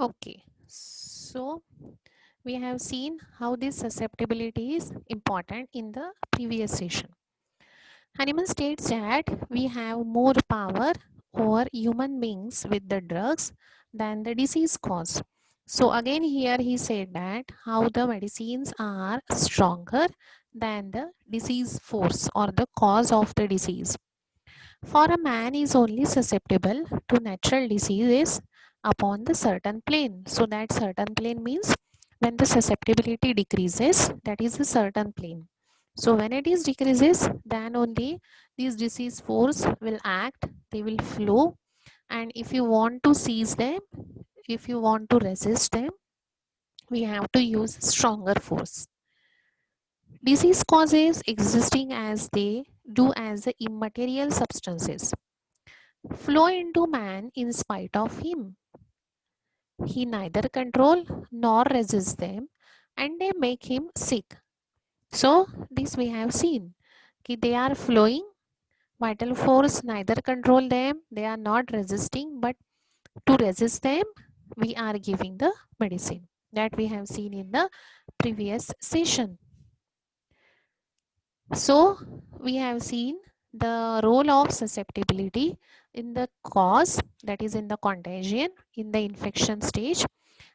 Okay, so we have seen how this susceptibility is important in the previous session. Hahnemann states that we have more power over human beings with the drugs than the disease cause. So again here he said that how the medicines are stronger than the disease force or the cause of the disease. For a man is only susceptible to natural diseases upon the certain plane. So that certain plane means when the susceptibility decreases, that is a certain plane. So when it is decreases, then only these disease force will act, they will flow, and if you want to seize them, if you want to resist them, we have to use stronger force. Disease causes existing as they do as the immaterial substances flow into man in spite of him. He neither control nor resist them, and they make him sick. So this we have seen. They are flowing, vital force neither control them, they are not resisting, but to resist them, we are giving the medicine. That we have seen in the previous session. So we have seen the role of susceptibility in the cause, that is in the contagion, in the infection stage,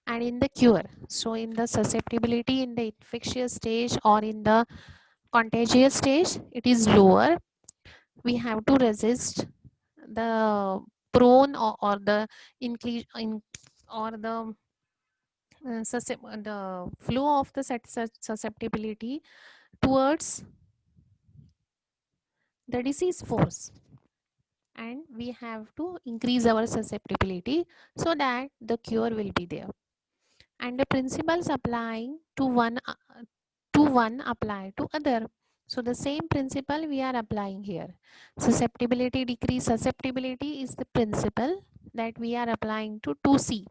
and in the cure. So in the susceptibility in the infectious stage or in the contagious stage, it is lower. We have to resist the prone or the increase in or the flow of the susceptibility towards the disease force, and we have to increase our susceptibility so that the cure will be there. And the principles applying to one apply to other. So the same principle we are applying here. Susceptibility decrease. Susceptibility is the principle that we are applying to 2C,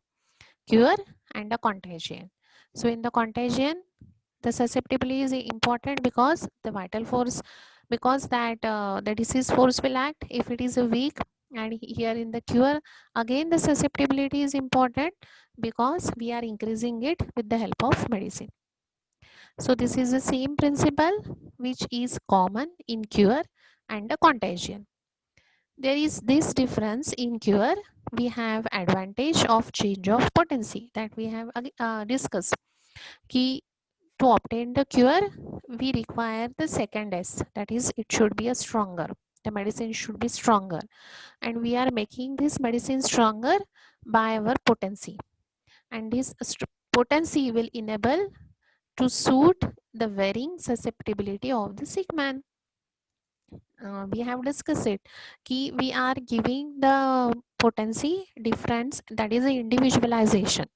cure and the contagion. So in the contagion, the susceptibility is important because the vital force, because that the disease force will act if it is a weak. And here in the cure, again the susceptibility is important because we are increasing it with the help of medicine. So this is the same principle which is common in cure and the contagion. There is this difference in cure. We have advantage of change of potency that we have discussed. Key to obtain the cure, we require the second S, that is it should be a stronger. The medicine should be stronger, and we are making this medicine stronger by our potency, and this potency will enable to suit the varying susceptibility of the sick man. We have discussed it. We are giving the potency difference, that is the individualization.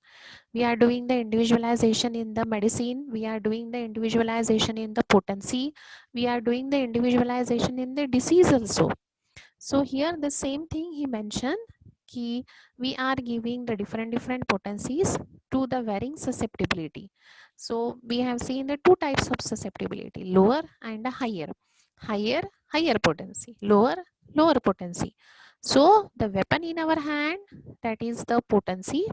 We are doing the individualization in the medicine, we are doing the individualization in the potency, we are doing the individualization in the disease also. So here the same thing he mentioned, ki we are giving the different potencies to the varying susceptibility. So we have seen the two types of susceptibility, lower and higher. Higher potency, lower potency. So the weapon in our hand, that is the potency,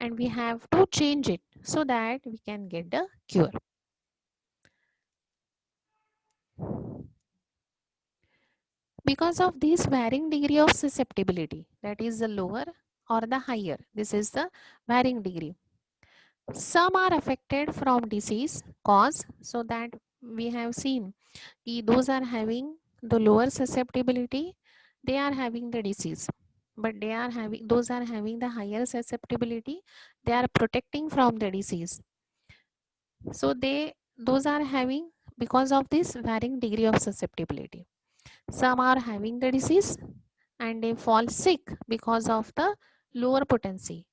and we have to change it so that we can get the cure. Because of this varying degree of susceptibility, that is the lower or the higher, this is the varying degree. Some are affected from disease cause, so that we have seen those are having the lower susceptibility, they are having the disease, but they are having, those are having the higher susceptibility, they are protecting from the disease. So those are having, because of this varying degree of susceptibility, some are having the disease and they fall sick because of the lower potency.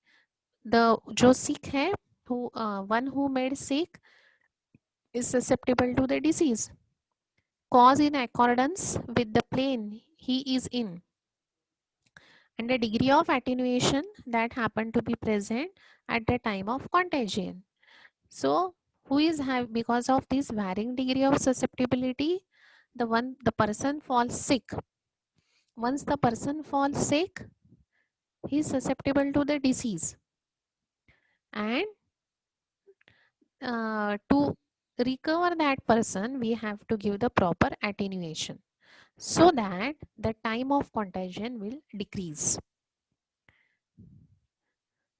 The जो sick है, who one who made sick is susceptible to the disease cause in accordance with the plane he is in, and the degree of attenuation that happened to be present at the time of contagion. So who is have, because of this varying degree of susceptibility, the person falls sick. Once the person falls sick, he is susceptible to the disease. and to recover that person, we have to give the proper attenuation so that the time of contagion will decrease.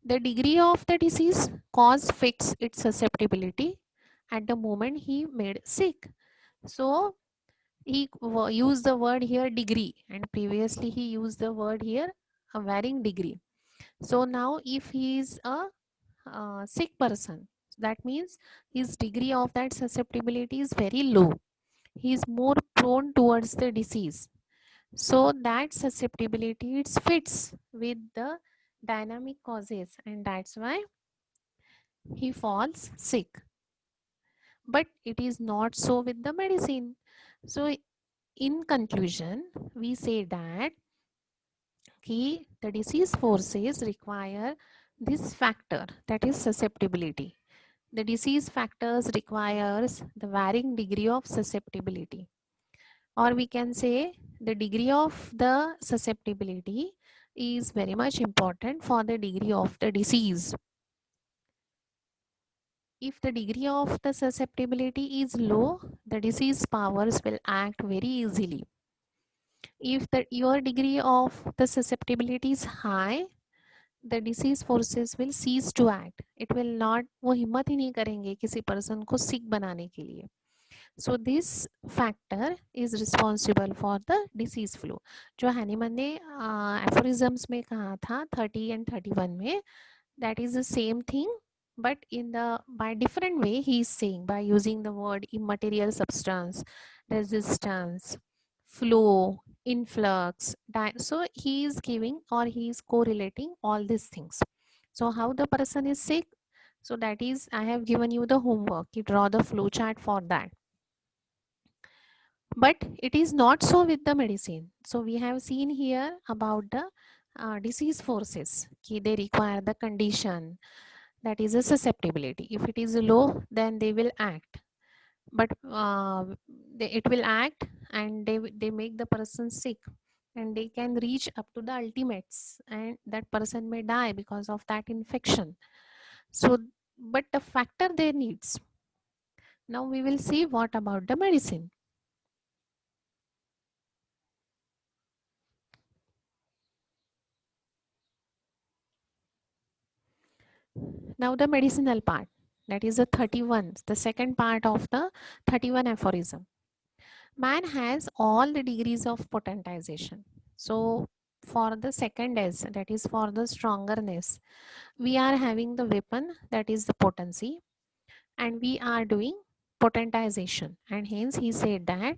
The degree of the disease cause fixed its susceptibility at the moment he made sick. So he used the word here degree, and previously he used the word here a varying degree. So now if he is a sick person, that means his degree of that susceptibility is very low. He is more prone towards the disease. So that susceptibility it fits with the dynamic causes, and that's why he falls sick. But it is not so with the medicine. So in conclusion, we say that the disease forces require this factor, that is susceptibility. The disease factors requires the varying degree of susceptibility, or we can say the degree of the susceptibility is very much important for the degree of the disease. If the degree of the susceptibility is low, the disease powers will act very easily. If your degree of the susceptibility is high, the disease forces will cease to act. It will not, वो हिम्मत ही नहीं करेंगे किसी person को sick बनाने के लिए. So this factor is responsible for the disease flow. जो हैनीमन ने aphorisms में कहा था 30 and 31 में, that is the same thing, but in the by different way he is saying, by using the word immaterial substance, resistance, flow, influx. So he is giving, or he is correlating all these things. So how the person is sick? So that is, I have given you the homework. You draw the flow chart for that. But it is not so with the medicine. So we have seen here about the disease forces. They require the condition, that is a susceptibility. If it is low, then they will act. But it will act, and they make the person sick, and they can reach up to the ultimates, and that person may die because of that infection. So, but the factor they needs. Now we will see what about the medicine. Now the medicinal part, that is the 31, the second part of the 31 aphorism. Man has all the degrees of potentization. So for the second S, that is for the strongerness, we are having the weapon, that is the potency, and we are doing potentization. And hence he said that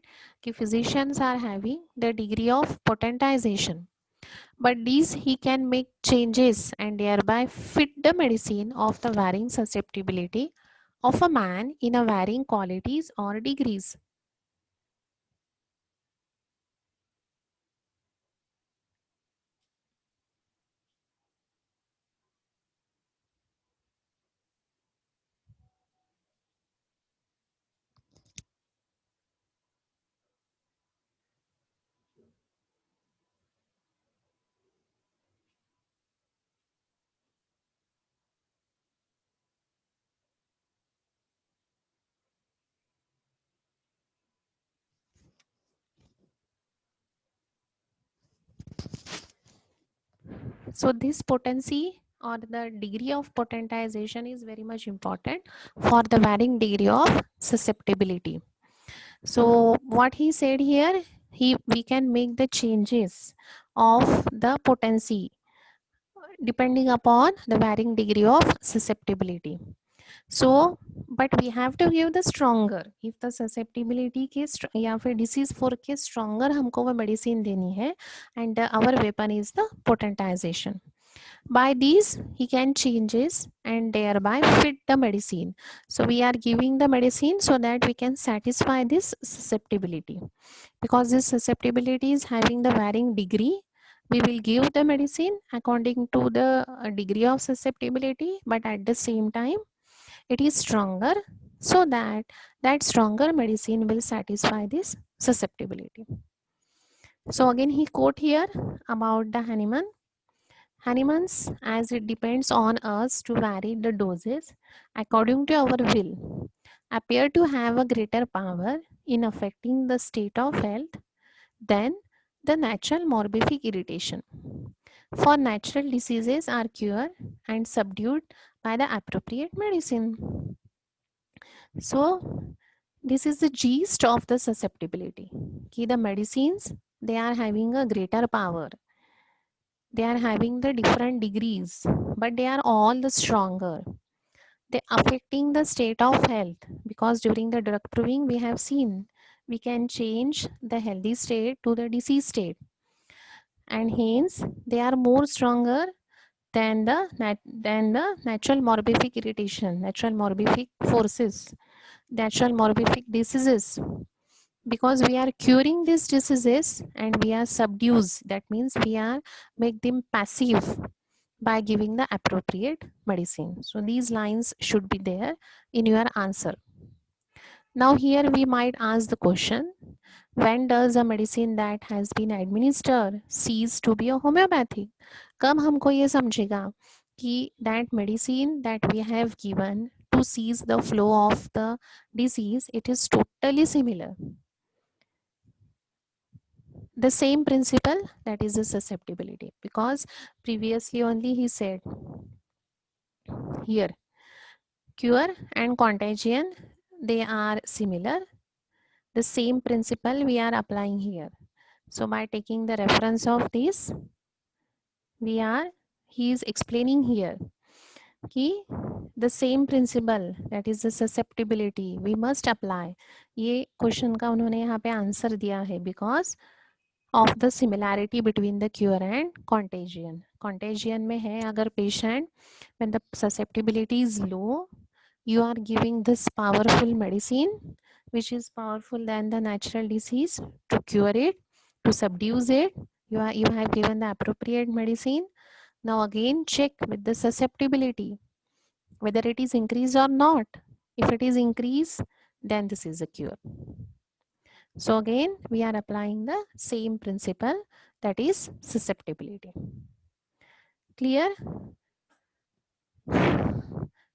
physicians are having the degree of potentization, but these he can make changes and thereby fit the medicine of the varying susceptibility of a man in a varying qualities or degrees. So this potency or the degree of potentization is very much important for the varying degree of susceptibility. So what he said here, we can make the changes of the potency depending upon the varying degree of susceptibility. So but we have to give the stronger, if the susceptibility के या फिर disease for के stronger हमको वो medicine देनी है, and our weapon is the potentization. By these he can changes and thereby fit the medicine. So we are giving the medicine so that we can satisfy this susceptibility. Because this susceptibility is having the varying degree, we will give the medicine according to the degree of susceptibility, but at the same time it is stronger, so that that stronger medicine will satisfy this susceptibility. So again he quote here about the Hahnemann, Hahnemann's, as it depends on us to vary the doses according to our will, appear to have a greater power in affecting the state of health than the natural morbific irritation. For natural diseases are cured and subdued by the appropriate medicine. So, this is the gist of the susceptibility. Ki the medicines, they are having a greater power. They are having the different degrees, but they are all the stronger. They affecting the state of health, because during the drug proving we have seen we can change the healthy state to the disease state, and hence they are more stronger than the natural morbific irritation, natural morbific forces, natural morbific diseases, because we are curing these diseases and we are subdues, that means we are make them passive by giving the appropriate medicine. So these lines should be there in your answer. Now here we might ask the question, when does a medicine that has been administered cease to be a homeopathic? कब हमको ये समझेगा कि that medicine that we have given to cease the flow of the disease, it is totally similar. The same principle, that is the susceptibility, because previously only he said here cure and contagion, they are similar. The same principle we are applying here. So by taking the reference of this, he is explaining here कि the same principle, that is the susceptibility, we must apply. ये question का उन्होंने यहाँ पे answer दिया है because of the similarity between the cure and contagion. Contagion में है अगर patient when the susceptibility is low, you are giving this powerful medicine which is powerful than the natural disease to cure it, to subdue it. You have given the appropriate medicine. Now again check with the susceptibility whether it is increased or not. If it is increased, then this is a cure. So again we are applying the same principle, that is susceptibility. Clear?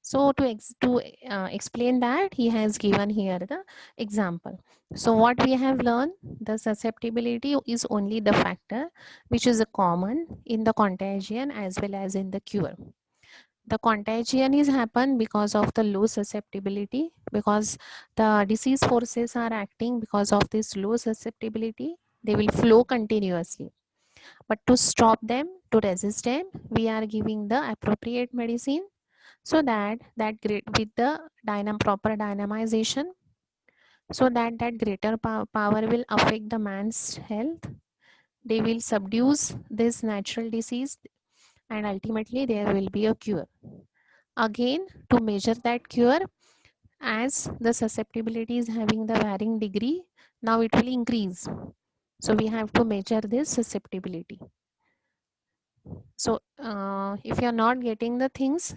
So to explain that, he has given here the example. So what we have learned, the susceptibility is only the factor which is common in the contagion as well as in the cure. The contagion is happen because of the low susceptibility, because the disease forces are acting because of this low susceptibility. They will flow continuously. But to stop them, to resist them, we are giving the appropriate medicine so that with the proper dynamization, so that greater power will affect the man's health. They will subdue this natural disease and ultimately there will be a cure. Again, to measure that cure, as the susceptibility is having the varying degree, now it will increase. So we have to measure this susceptibility. So if you are not getting the things,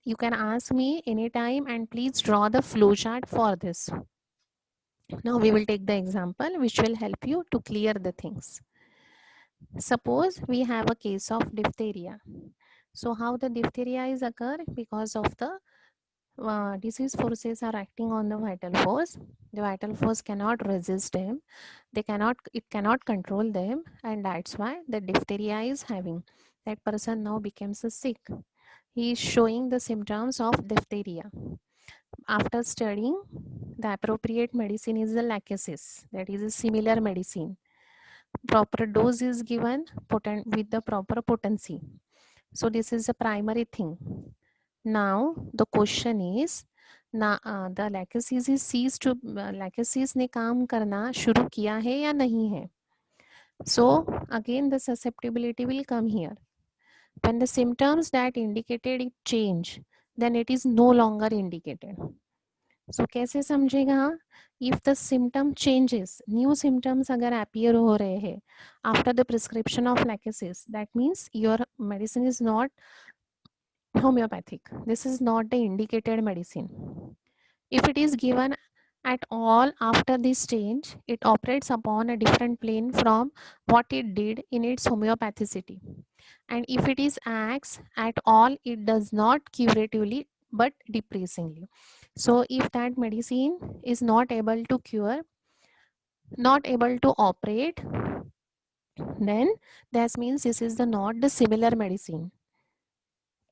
you can ask me anytime and please draw the flow chart for this. Now we will take the example which will help you to clear the things. Suppose we have a case of diphtheria. So how the diphtheria is occur? Because of the disease forces are acting on the vital force. The vital force cannot resist them. It cannot control them, and that's why the diphtheria is having. That person now becomes sick. He is showing the symptoms of diphtheria. After studying, the appropriate medicine is the lachesis. That is a similar medicine. Proper dose is given with the proper potency. So this is the primary thing. Now the question is, the lachesis is ceased to lachesis ने काम करना शुरू किया है या नहीं है? So again the susceptibility will come here. When the symptoms that indicated it change, then it is no longer indicated. So कैसे समझेगा? If the symptom changes, new symptoms अगर appear हो रहे हैं after the prescription of lachesis, that means your medicine is not homeopathic. This is not the indicated medicine. If it is given at all after this change, it operates upon a different plane from what it did in its homeopathicity. And if it is acts at all, it does not curatively but depressingly. So if that medicine is not able to cure, not able to operate, then that means this is the not the similar medicine.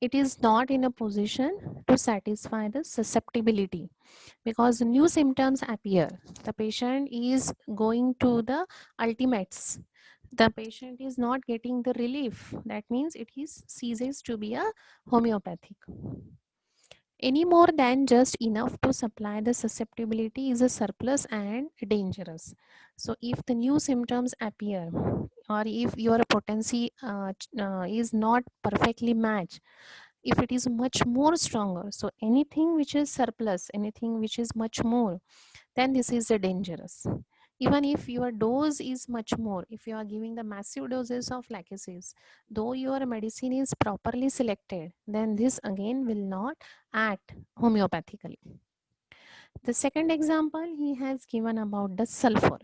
It is not in a position to satisfy the susceptibility because new symptoms appear. The patient is going to the ultimates. The patient is not getting the relief. That means it is ceases to be a homeopathic. Any more than just enough to supply the susceptibility is a surplus and dangerous. So if the new symptoms appear or if your potency is not perfectly matched, if it is much more stronger, so anything which is surplus, anything which is much more, then this is a dangerous. Even if your dose is much more, if you are giving the massive doses of lachesis, though your medicine is properly selected, then this again will not act homeopathically. The second example he has given about the sulfur.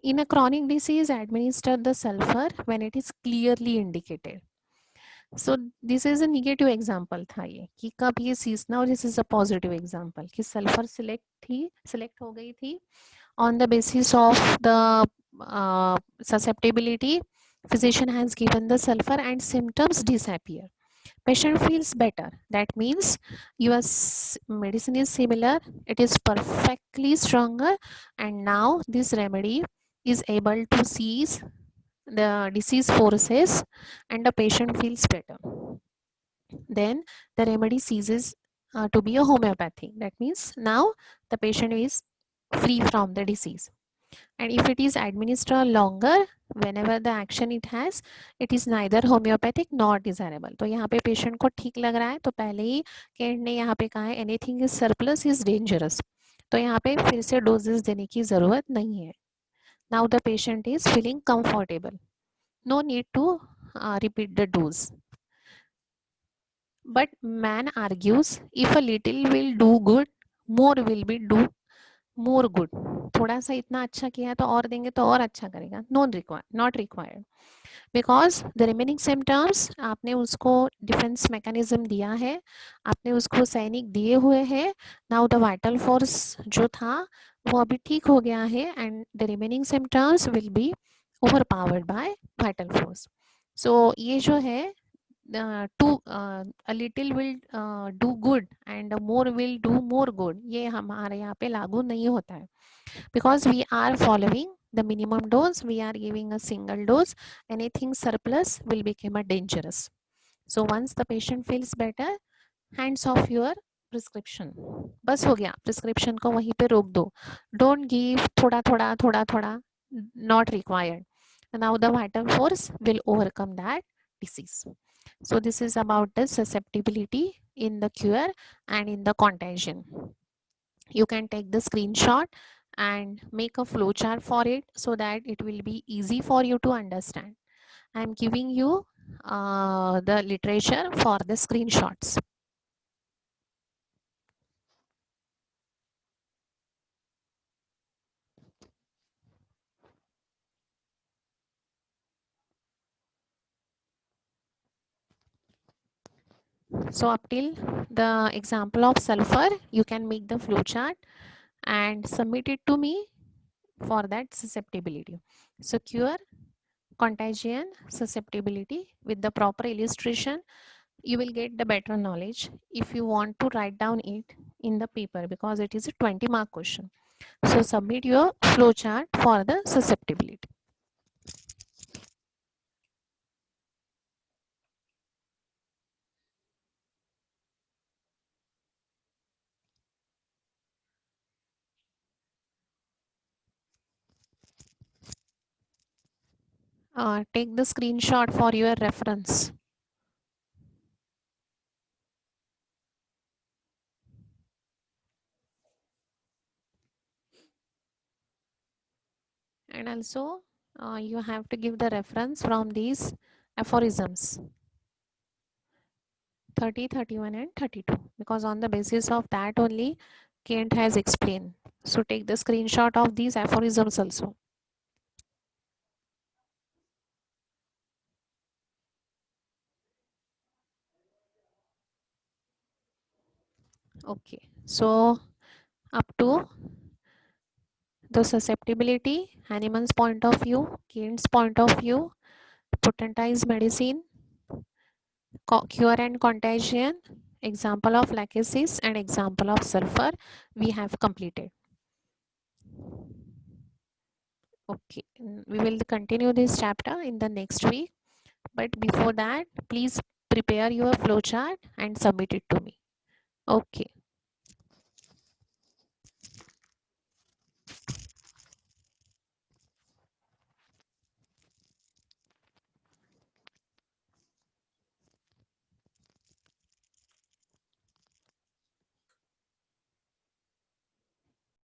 In a chronic disease, administer the sulfur when it is clearly indicated. So this is a negative example था ये कि कब ये सीजना, और this is a positive example कि sulphur select हो गई थी on the basis of the susceptibility. Physician has given the sulfur and symptoms disappear. Patient feels better. That means your medicine is similar, it is perfectly stronger, and now this remedy is able to seize the disease forces and the patient feels better. Then the remedy ceases to be a homeopathy. That means now the patient is free from the disease. And if it is administered longer, whenever the action it has, it is neither homeopathic nor desirable. तो यहाँ पे patient को ठीक लग रहा है, तो पहले ही केंट ने यहाँ पे कहा है anything is surplus is dangerous, तो यहाँ पे फिर से डोजेस देने की जरूरत नहीं है. Now the patient is feeling comfortable, no need to repeat the dose. But man argues if a little will do good, more will be do more good. थोड़ा सा इतना अच्छा किया तो और देंगे तो और अच्छा करेगा. Not required. Because the remaining symptoms आपने उसको डिफेंस मैकेनिज्म दिया है, आपने उसको सैनिक दिए हुए हैं. नाउ द वाइटल फोर्स जो था वो अभी ठीक हो गया है and the remaining symptoms will be overpowered by vital force. So ये जो है a little will do good and more will do more good, ये हमारे यहाँ पे लागू नहीं होता है. Because we are following the minimum dose, we are giving a single dose, anything surplus will become a dangerous. So once the patient feels better, hands off your prescription. बस हो गया, prescription को वहीं पे रोक दो. Don't give थोड़ा थोड़ा, not required. Now the vital force will overcome that disease. So this is about the susceptibility in the cure and in the contagion. You can take the screenshot and make a flowchart for it so that it will be easy for you to understand. I am giving you the literature for the screenshots. So up till the example of sulfur, you can make the flowchart and submit it to me for that susceptibility. So cure, contagion, susceptibility with the proper illustration, you will get the better knowledge if you want to write down it in the paper because it is a 20-mark question. So submit your flowchart for the susceptibility. Take the screenshot for your reference. And also you have to give the reference from these aphorisms 30, 31 and 32 because on the basis of that only Kent has explained. So take the screenshot of these aphorisms also. Okay. So up to the susceptibility, Hahnemann's point of view, Kent's point of view, potentized medicine, cure and contagion, example of lachesis and example of sulfur we have completed. Okay, we will continue this chapter in the next week, but before that please prepare your flowchart and submit it to me. Okay.